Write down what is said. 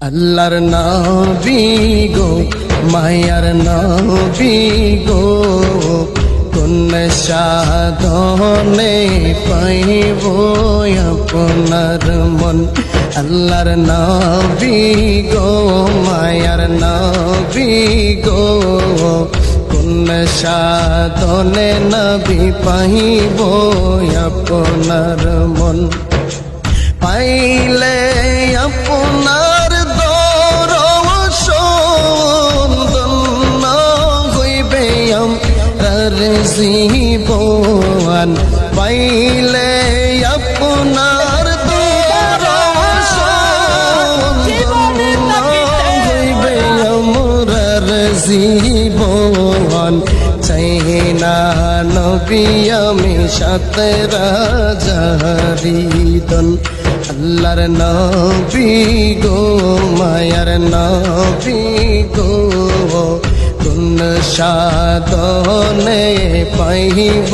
আল্লাহর নবী গো মায়ার নবী গো কোন সাধনে পাইব আপনার মন। আল্লাহর নবী গো মায়ার নবী গো কোন সাধনে নবী পাইব আপনার মন। পাইলে আপনার দর্শন ধন্য হইবে আমার জীবন। পাইলে আপনার দর্শন ধন্য হইবে আমার জীবন। চাই না নবী আমি সাথে রাজারিদন। আল্লাহর নবী গো মায়ার নবী গো কোন সাধনে পাইব